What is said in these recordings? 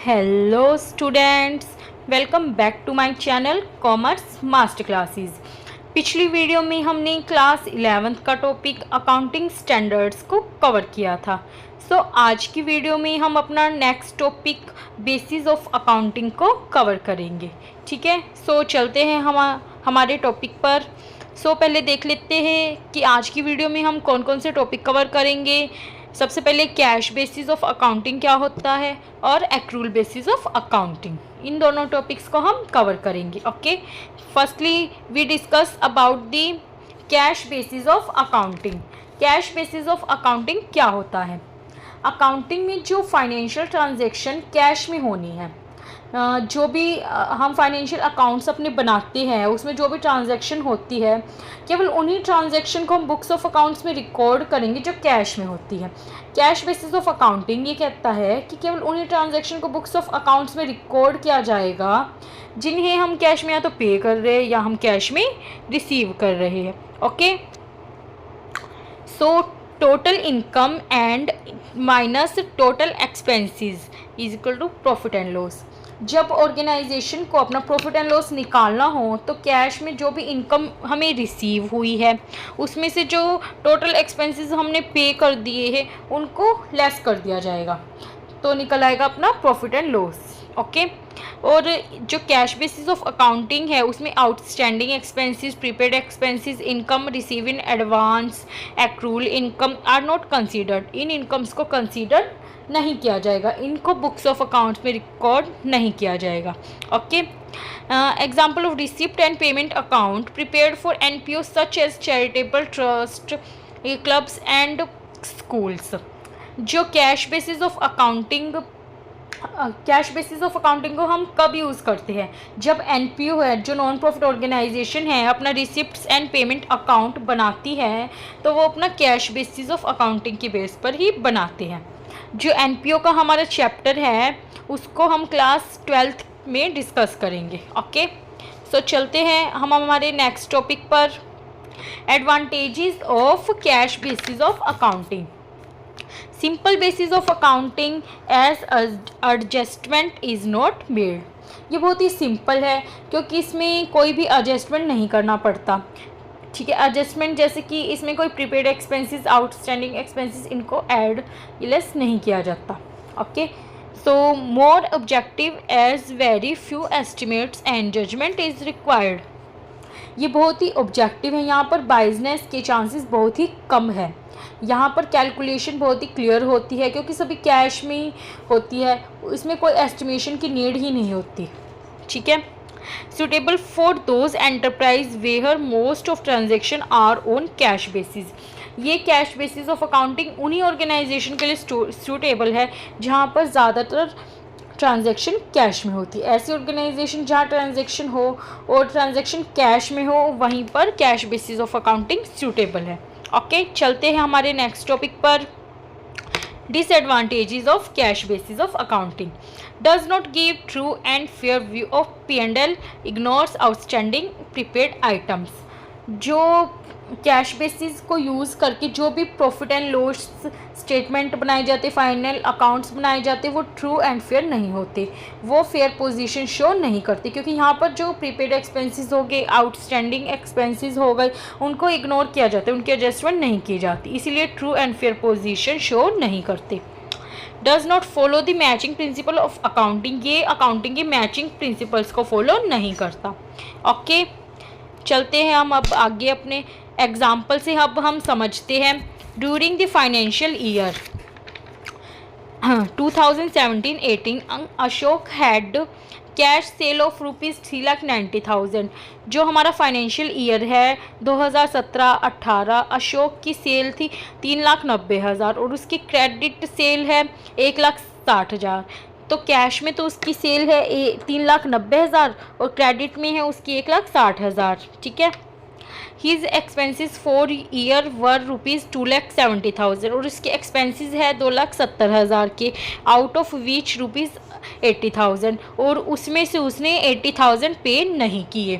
Hello students, welcome back to my channel commerce master classes. पिछली video में हमने class 11th का topic accounting standards को cover किया था। आज की वीडियो में हम अपना next topic basis of accounting को कवर करेंगे। ठीक है, चलते हैं हमारे टॉपिक पर। पहले देख लेते हैं कि आज की वीडियो में हम कौन कौन से टॉपिक कवर करेंगे। सबसे पहले कैश बेसिस ऑफ अकाउंटिंग क्या होता है और एक्रूल बेसिस ऑफ अकाउंटिंग, इन दोनों टॉपिक्स को हम कवर करेंगे। Okay, firstly we discuss about the cash basis of accounting. Cash basis of accounting क्या होता है? अकाउंटिंग में जो फाइनेंशियल ट्रांजैक्शन कैश में होनी है, जो भी हम फाइनेंशियल अकाउंट्स अपने बनाते हैं, उसमें जो भी ट्रांजैक्शन होती है, केवल उन्हीं ट्रांजैक्शन को हम बुक्स ऑफ अकाउंट्स में रिकॉर्ड करेंगे जो कैश में होती है। कैश बेसिस ऑफ अकाउंटिंग ये कहता है कि केवल उन्हीं ट्रांजैक्शन को बुक्स ऑफ अकाउंट्स में रिकॉर्ड किया जाएगा जिन्हें हम कैश में या तो पे कर रहे हैं या हम कैश में रिसीव कर रहे हैं। Okay, total income and minus total expenses is equal to profit and loss. जब ऑर्गेनाइजेशन को अपना प्रॉफिट एंड लॉस निकालना हो तो कैश में जो भी इनकम हमें रिसीव हुई है उसमें से जो टोटल एक्सपेंसेस हमने पे कर दिए हैं उनको लेस कर दिया जाएगा, तो निकल आएगा अपना प्रॉफिट एंड लॉस। ओके, और जो कैश बेसिस ऑफ अकाउंटिंग है उसमें outstanding expenses, prepaid expenses, income receive in advance, accrual income are not considered. इन इनकम्स को कंसीडर नहीं किया जाएगा, इनको बुक्स ऑफ अकाउंट्स में रिकॉर्ड नहीं किया जाएगा। Okay, example of receipt and payment account prepared for NPO such as charitable trust, clubs and schools. जो कैश बेसिस ऑफ अकाउंटिंग को हम कब यूज़ करते हैं? जब एनपीओ है, जो नॉन प्रॉफिट ऑर्गेनाइजेशन है, अपना रिसिप्ट्स एंड पेमेंट अकाउंट बनाती है तो वो अपना कैश बेसिस ऑफ अकाउंटिंग की बेस पर ही बनाते हैं। जो एनपीओ का हमारा चैप्टर है उसको हम क्लास 12th में डिस्कस करेंगे। ओके, चलते हैं हम हमारे नेक्स्ट टॉपिक पर, advantages of cash basis of accounting. Simple basis of accounting as adjustment is not made. ये बहुत ही सिंपल है क्योंकि इसमें कोई भी एडजस्टमेंट नहीं करना पड़ता। ठीक है, एडजस्टमेंट जैसे कि इसमें कोई प्रीपेड एक्सपेंसेस, आउटस्टैंडिंग एक्सपेंसेस, इनको ऐड लेस नहीं किया जाता। Okay, more objective as very few estimates and judgement is required. ये बहुत ही ऑब्जेक्टिव है, यहाँ पर बाइजनेस के चांसेस बहुत ही कम है। यहाँ पर कैलकुलेशन बहुत ही क्लियर होती है क्योंकि सभी कैश में ही होती है, इसमें कोई एस्टिमेशन की नीड ही नहीं होती। ठीक है, suitable for those enterprise where most of transaction are on cash basis। ये कैश बेसिस ऑफ अकाउंटिंग उन्हीं ऑर्गेनाइजेशन के लिए सूटेबल है जहाँ पर ज़्यादातर ट्रांजैक्शन कैश में होती है। ऐसी ऑर्गेनाइजेशन जहाँ ट्रांजैक्शन हो और ट्रांजैक्शन कैश में हो वहीं पर cash basis of accounting suitable है। ओके, चलते हैं हमारे नेक्स्ट टॉपिक पर, disadvantages of cash basis of accounting। Does not give true and fair view of P&L, ignores outstanding prepaid items। जो कैश बेसिस को यूज़ करके जो भी प्रॉफिट एंड लॉस स्टेटमेंट बनाए जाते, फाइनल अकाउंट्स बनाए जाते, वो ट्रू एंड फेयर नहीं होते, वो फेयर पोजीशन शो नहीं करते क्योंकि यहाँ पर जो प्रीपेड एक्सपेंसेस हो गए, आउटस्टैंडिंग एक्सपेंसेस हो गए, उनको इग्नोर किया जाता है, उनकी एडजस्टमेंट नहीं की जाती, इसीलिए true and fair position show नहीं करते। Does not follow the matching principle of accounting. ये अकाउंटिंग के मैचिंग प्रिंसिपल्स को फॉलो नहीं करता। ओके, चलते हैं हम अब आगे अपने एग्जाम्पल से। अब हम समझते हैं, during the financial year 2017-18 Ashok had cash cell of ₹3,90,000। जो हमारा फाइनेंशियल ईयर है 2017-18, अशोक की सेल थी 3,90,000 और उसकी क्रेडिट सेल है 1,60,000। तो कैश में तो उसकी सेल है 3,90,000 और क्रेडिट में है उसकी 1,60,000। ठीक है, हीज़ एक्सपेंसेस फॉर ईयर वर ₹2,70,000 और उसके एक्सपेंसेस है 2,70,000 के, आउट ऑफ विच ₹80,000 और उसमें से उसने 80,000 पे नहीं किए,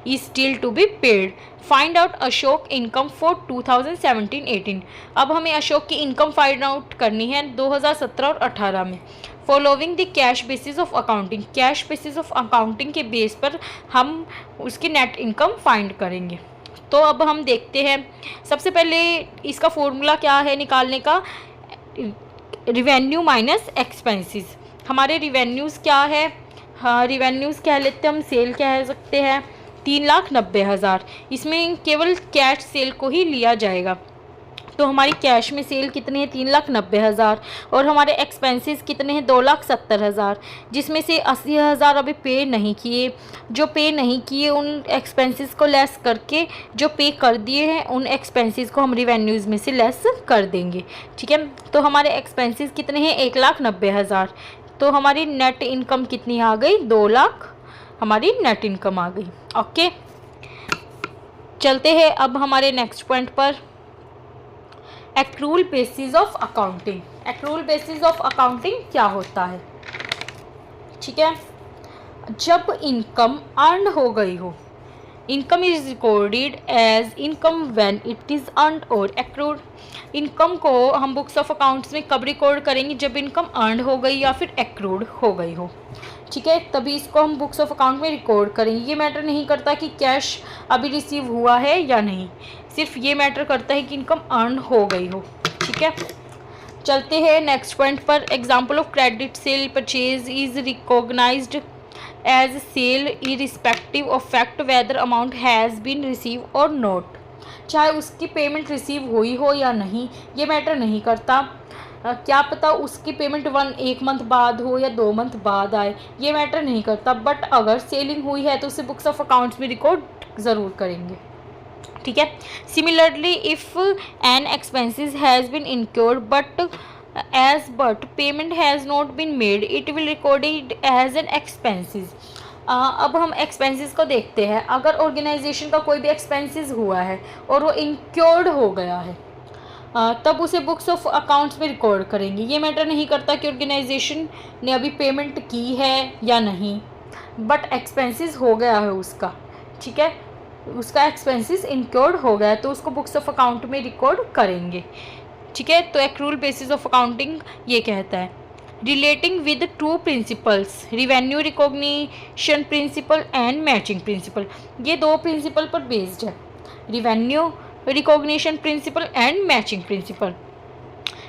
is still to be paid. Find out Ashok income for 2017-18। अब हमें अशोक की इनकम फाइंड आउट करनी है 2017 और 18 में। Following the cash basis of accounting, cash basis of accounting के बेस पर हम उसकी नेट इनकम फाइंड करेंगे। तो अब हम देखते हैं, सबसे पहले इसका फॉर्मूला क्या है निकालने का, रिवेन्यू माइनस एक्सपेंसेस। हमारे रिवेन्यूज़ क्या है, हाँ रिवेन्यूज़ कह लेते हैं हम, सेल कह सकते हैं 3,90,000। इसमें केवल कैश सेल को ही लिया जाएगा। तो हमारी कैश में सेल कितनी है 3,90,000 और हमारे एक्सपेंसेस कितने हैं 2,70,000, जिसमें से 80,000 अभी पे नहीं किए। जो पे नहीं किए उन एक्सपेंसेस को लेस करके जो पे कर दिए हैं उन एक्सपेंसेस को हम रिवेन्यूज़ में से लेस कर देंगे। ठीक है, तो हमारे एक्सपेंसेस कितने हैं 1,90,000। तो हमारी नेट इनकम कितनी आ गई 2 लाख, हमारी नेट इनकम आ गई। ओके, चलते हैं अब हमारे नेक्स्ट पॉइंट पर, accrual basis of accounting. Accrual basis of accounting क्या होता है? ठीक है, जब इनकम अर्न हो गई हो, income is recorded as income when it is earn और एक्रूड। इनकम को हम बुक्स ऑफ अकाउंट्स में कब रिकॉर्ड करेंगे, जब इनकम अर्न हो गई या फिर एक्रूड हो गई हो। ठीक है, तभी इसको हम बुक्स ऑफ अकाउंट में रिकॉर्ड करेंगे। ये मैटर नहीं करता कि कैश अभी रिसीव हुआ है या नहीं, सिर्फ ये मैटर करता है कि इनकम अर्न हो गई हो। ठीक है, चलते हैं नेक्स्ट पॉइंट पर, example of credit sale purchase is recognised as sale irrespective of fact whether amount has been receive और नॉट। चाहे उसकी पेमेंट रिसीव हुई हो या नहीं, ये मैटर नहीं करता। क्या पता उसकी पेमेंट 1 मंथ बाद हो या 2 मंथ बाद आए, ये मैटर नहीं करता। बट अगर सेलिंग हुई है तो उसे बुक्स ऑफ अकाउंट्स में रिकॉर्ड ज़रूर करेंगे। ठीक है, similarly if an expenses has been incurred but payment has not been made, it will recorded as an expenses. अब हम एक्सपेंसेस को देखते हैं। अगर ऑर्गेनाइजेशन का कोई भी एक्सपेंसेस हुआ है और वो इनक्योर्ड हो गया है, तब उसे बुक्स ऑफ अकाउंट्स में रिकॉर्ड करेंगे। ये मैटर नहीं करता कि ऑर्गेनाइजेशन ने अभी पेमेंट की है या नहीं, बट एक्सपेंसेस हो गया है उसका। ठीक है, उसका एक्सपेंसेस इनक्योर्ड हो गया है तो उसको बुक्स ऑफ अकाउंट में रिकॉर्ड करेंगे। ठीक है, तो एक्रूल बेसिस ऑफ अकाउंटिंग ये कहता है, relating with 2 principles, revenue recognition principle and matching principle. ये 2 प्रिंसिपल पर बेस्ड है, revenue recognition principle and matching principle.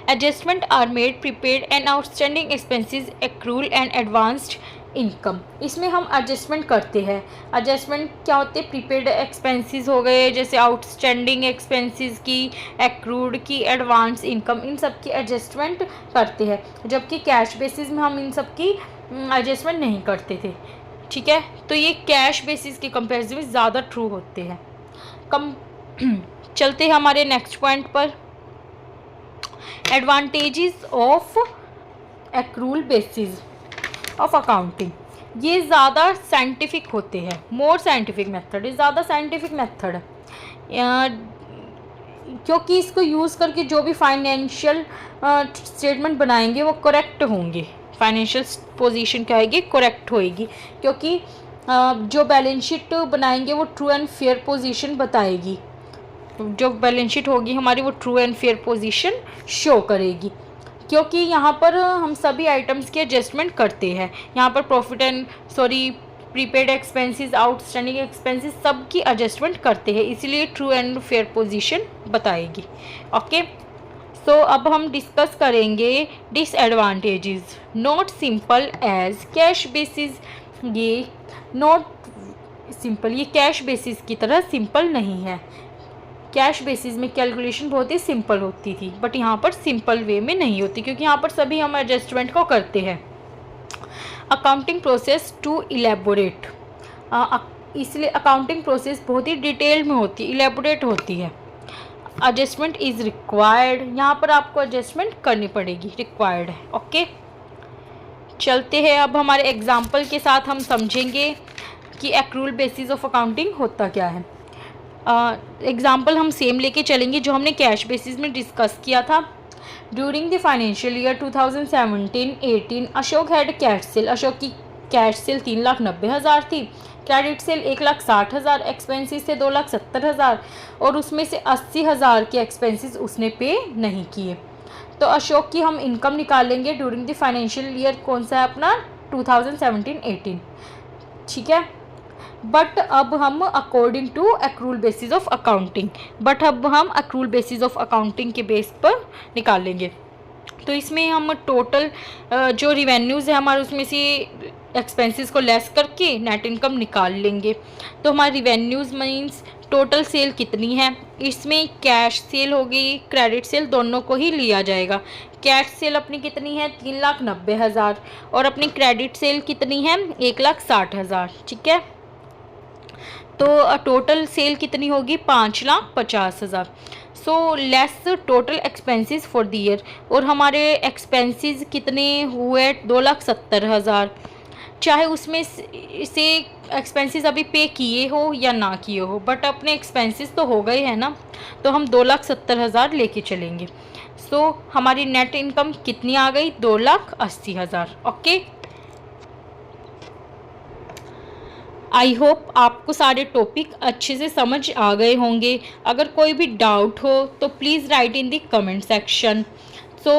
Adjustment are made prepaid and outstanding expenses, accrual and advanced income. इसमें हम adjustment करते हैं। एडजस्टमेंट क्या होते हैं, प्रीपेड एक्सपेंसेस हो गए, जैसे आउटस्टैंडिंग एक्सपेंसेस की, एक्रूड की, एडवांस इनकम, इन सब की एडजस्टमेंट करते हैं। जबकि कैश बेसिस में हम इन सब की एडजस्टमेंट नहीं करते थे। ठीक है, तो ये कैश बेसिस के कंपेरिजन में ज़्यादा ट्रू होते हैं। चलते हैं हमारे नेक्स्ट पॉइंट पर, advantages of accrual basis of accounting. ये ज़्यादा साइंटिफिक होते हैं, मोर साइंटिफिक मेथड, ये ज़्यादा साइंटिफिक मेथड है, क्योंकि इसको यूज़ करके जो भी फाइनेंशियल स्टेटमेंट बनाएंगे वो करेक्ट होंगे। फाइनेंशियल पोजीशन क्या होगी, करेक्ट होएगी, क्योंकि जो बैलेंस शीट बनाएंगे वो ट्रू एंड फेयर पोजीशन बताएगी। जो बैलेंस शीट होगी हमारी वो true and fair position show करेगी, क्योंकि यहाँ पर हम सभी आइटम्स की एडजस्टमेंट करते हैं। यहाँ पर प्रीपेड एक्सपेंसेस, आउटस्टैंडिंग एक्सपेंसेस सब की एडजस्टमेंट करते हैं, इसीलिए ट्रू एंड फेयर पोजीशन बताएगी। ओके, सो अब हम डिस्कस करेंगे disadvantages. Not simple as cash basis, ये नॉट सिंपल, ये कैश बेसिस की तरह सिंपल नहीं है। कैश बेसिस में कैलकुलेशन बहुत ही सिंपल होती थी, बट यहाँ पर सिंपल वे में नहीं होती, क्योंकि यहाँ पर सभी हम एडजस्टमेंट को करते हैं। अकाउंटिंग प्रोसेस टू इलेबोरेट, इसलिए अकाउंटिंग प्रोसेस बहुत ही डिटेल में होती है, इलेबोरेट होती है। एडजस्टमेंट इज़ रिक्वायर्ड, यहाँ पर आपको एडजस्टमेंट करनी पड़ेगी, रिक्वायर्ड है। ओके, चलते हैं अब हमारे एग्जाम्पल के साथ हम समझेंगे कि एक्रूल बेसिस ऑफ अकाउंटिंग होता क्या है। एग्जाम्पल हम सेम लेके चलेंगे जो हमने कैश बेसिस में डिस्कस किया था। During the financial year 2017-18 Ashok had cash cell, Ashok की कैश सेल 3,90,000 थी, क्रेडिट सेल 1,60,000, एक्सपेंसेस थे 2,70,000 और उसमें से 80,000 के एक्सपेंसेस उसने पे नहीं किए। तो अशोक की हम इनकम निकालेंगे ड्यूरिंग द फाइनेंशियल ईयर, कौन सा है अपना 2017-18, ठीक है। बट अब हम according to accrual basis of accounting, of accounting के बेस पर निकालेंगे। तो इसमें हम टोटल जो रिवेन्यूज़ है हमारे, उसमें से एक्सपेंसेस को लेस करके नेट इनकम निकाल लेंगे। तो हमारी रिवेन्यूज़ मीन्स टोटल सेल कितनी है, इसमें कैश सेल होगी, क्रेडिट सेल दोनों को ही लिया जाएगा। कैश सेल अपनी कितनी है 3,90,000 और अपनी क्रेडिट सेल कितनी है 1,60,000, ठीक है। तो टोटल सेल कितनी होगी 5,50,000। So less total expenses for the year, और हमारे एक्सपेंसेस कितने हुए 2,70,000, चाहे उसमें से एक्सपेंसेस अभी पे किए हो या ना किए हो, बट अपने एक्सपेंसेस तो हो गए हैं ना, तो हम 2,70,000 लेके चलेंगे। सो हमारी नेट इनकम कितनी आ गई 2,80,000। ओके, आई होप आपको सारे टॉपिक अच्छे से समझ आ गए होंगे। अगर कोई भी डाउट हो तो please write in the comment section. So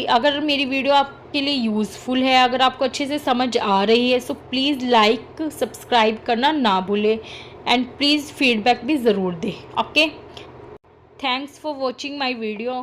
अगर मेरी वीडियो आपके लिए यूज़फुल है, अगर आपको अच्छे से समझ आ रही है, सो प्लीज़ लाइक सब्सक्राइब करना ना भूलें एंड प्लीज़ फीडबैक भी ज़रूर दें। Okay, thanks for watching my video.